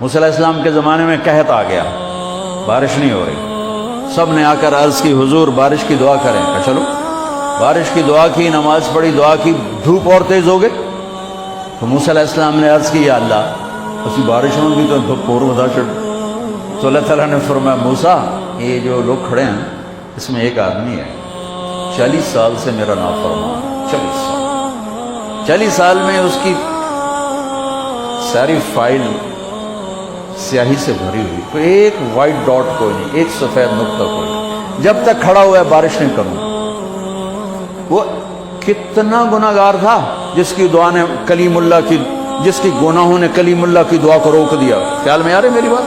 موسیٰ علیہ السلام کے زمانے میں قحط آ گیا، بارش نہیں ہو رہی، سب نے آ کر عرض کی حضور بارش کی دعا کریں۔ کہا چلو، بارش کی دعا کی، نماز پڑھی، دعا کی، دھوپ اور تیز ہو گئی تو موسیٰ علیہ السلام نے عرض کی یا اللہ اسی بارش ہوں گی تو دھوپ اور بتا چڑھ۔ تو اللہ تعالیٰ نے فرمایا موسیٰ یہ جو لوگ کھڑے ہیں اس میں ایک آدمی ہے 40 سال سے میرا نافرمان، 40 سال میں اس کی ساری فائل سیاہی سے بھری ہوئی، کوئی ایک وائٹ ڈاٹ کوئی نہیں، ایک سفید نقطہ کوئی نہیں، جب تک کھڑا ہوا ہے بارش نہیں کروں۔ وہ کتنا گناہگار تھا جس کی دعا نے کلیم اللہ کی، جس کی گناہوں نے کلیم اللہ کی دعا کو روک دیا۔ خیال میں آ رہے میری بات؟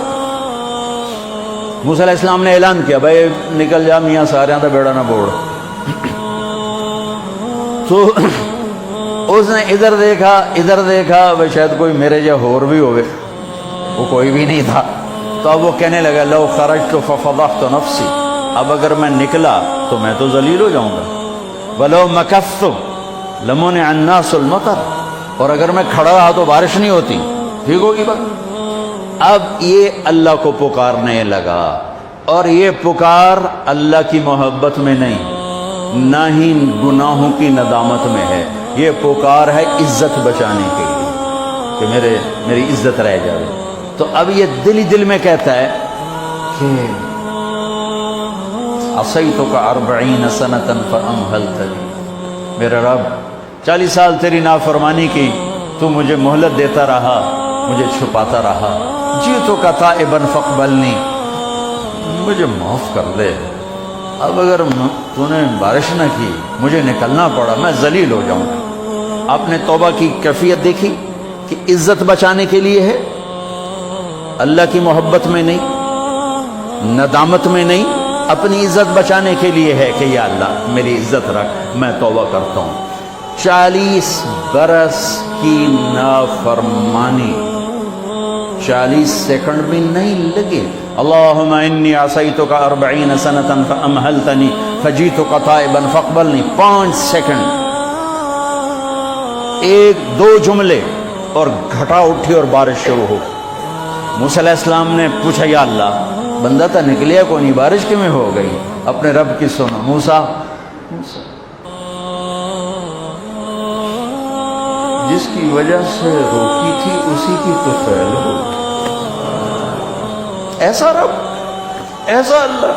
موسیٰ علیہ السلام نے اعلان کیا بھائی نکل جا میاں سارے دا بیڑا نہ بوڑ۔ تو اس نے ادھر دیکھا بھائی شاید کوئی میرے جا ہور بھی ہوئے، وہ کوئی بھی نہیں تھا۔ تو اب وہ کہنے لگا لو خرجت ففضحت نفسی، اب اگر میں نکلا تو میں تو ذلیل ہو جاؤں گا، ولو مکثت لمنع الناس المطر، اور اگر میں کھڑا رہا تو بارش نہیں ہوتی، ٹھیک ہوگی بات۔ اب یہ اللہ کو پکارنے لگا، اور یہ پکار اللہ کی محبت میں نہیں، نہ ہی گناہوں کی ندامت میں ہے، یہ پکار ہے عزت بچانے کے لیے کہ میری عزت رہ جائے۔ تو اب یہ دل ہی دل میں کہتا ہے کہ عصیتک 40 سنة فأمہلتنی، میرے رب 40 سال تیری نافرمانی کی، تو مجھے مہلت دیتا رہا، مجھے چھپاتا رہا، جئتک تائبا فاقبلنی، مجھے معاف کر دے۔ اب اگر تو نے بارش نہ کی، مجھے نکلنا پڑا، میں ذلیل ہو جاؤں گا۔ آپ نے توبہ کی کیفیت دیکھی کہ عزت بچانے کے لیے ہے، اللہ کی محبت میں نہیں، ندامت میں نہیں، اپنی عزت بچانے کے لیے ہے کہ یا اللہ میری عزت رکھ، میں توبہ کرتا ہوں۔ 40 برس کی نافرمانی، 40 سیکنڈ بھی نہیں لگے۔ اللہم انی عصیتک 40 سنة فامہلتنی فجئتک تائبا فاقبلنی، 5 سیکنڈ، ایک دو جملے اور گھٹا اٹھی اور بارش شروع ہو۔ موسیٰ علیہ السلام نے پوچھا یا اللہ بندہ تو نکلیا کو نہیں، بارش کی میں ہو گئی؟ اپنے رب کی سنو، موسیٰ جس کی وجہ سے روکی تھی اسی کی تو فعل ہو، ایسا رب، ایسا اللہ۔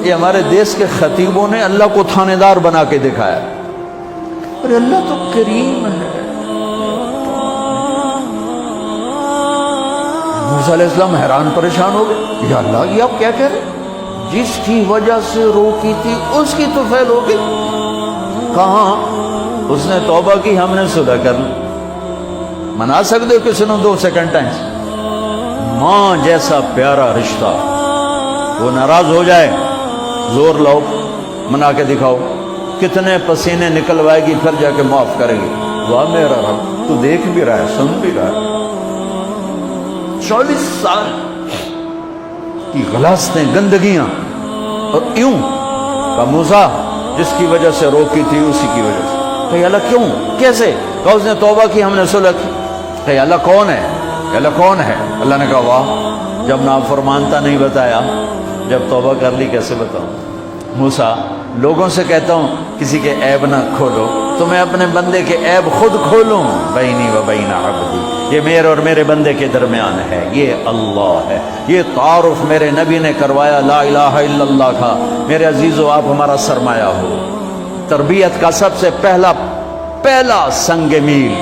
یہ ہمارے دیس کے خطیبوں نے اللہ کو تھانے دار بنا کے دکھایا، اور اللہ تو کریم ہے۔ موسیٰ علیہ السلام حیران پریشان ہو گئے، یا اللہ یہ آپ کیا کہہ رہے؟ جس کی وجہ سے روکی تھی اس کی تو فعل ہو گئی۔ کہاں اس نے توبہ کی، ہم نے صلح کر لی۔ منا سکتے ہو کسی نے 2 سیکنڈ ٹائم؟ ماں جیسا پیارا رشتہ، وہ ناراض ہو جائے زور لاؤ، منا کے دکھاؤ، کتنے پسینے نکلوائے گی پھر جا کے معاف کرے گی۔ واہ میرا رب، تو دیکھ بھی رہا ہے، سن بھی رہا ہے۔ 40 سال کی غلاستیں، گندگیاں، اور یوں کہ موسیٰ جس کی وجہ سے روکی تھی اسی کی وجہ سے۔ کہ اللہ کیوں، کیسے؟ کہ اس نے توبہ کی، ہم نے صلح کی۔ کہ اللہ کون ہے؟ اللہ کون ہے؟ اللہ نے کہا واہ، جب نافرمانتا نہیں بتایا، جب توبہ کر لی کیسے بتاؤں؟ موسیٰ لوگوں سے کہتا ہوں کسی کے عیب نہ کھولو، تو میں اپنے بندے کے عیب خود کھولوں؟ بینی و بین عبدی، یہ میرے اور میرے بندے کے درمیان ہے، یہ اللہ ہے۔ یہ تعارف میرے نبی نے کروایا لا الہ الا اللہ کا۔ میرے عزیزو آپ ہمارا سرمایہ ہو۔ تربیت کا سب سے پہلا سنگ میل،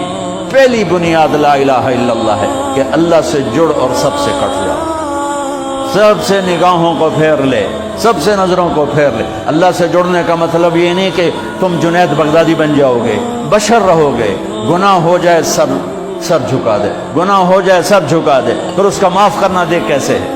پہلی بنیاد لا الہ الا اللہ ہے کہ اللہ سے جڑ اور سب سے کٹ جا، سب سے نگاہوں کو پھیر لے، سب سے نظروں کو پھیر لے۔ اللہ سے جڑنے کا مطلب یہ نہیں کہ تم جنید بغدادی بن جاؤ گے، بشر رہو گے، گناہ ہو جائے سر جھکا دے، گناہ ہو جائے سر جھکا دے، پھر اس کا معاف کرنا دیکھ کیسے ہے۔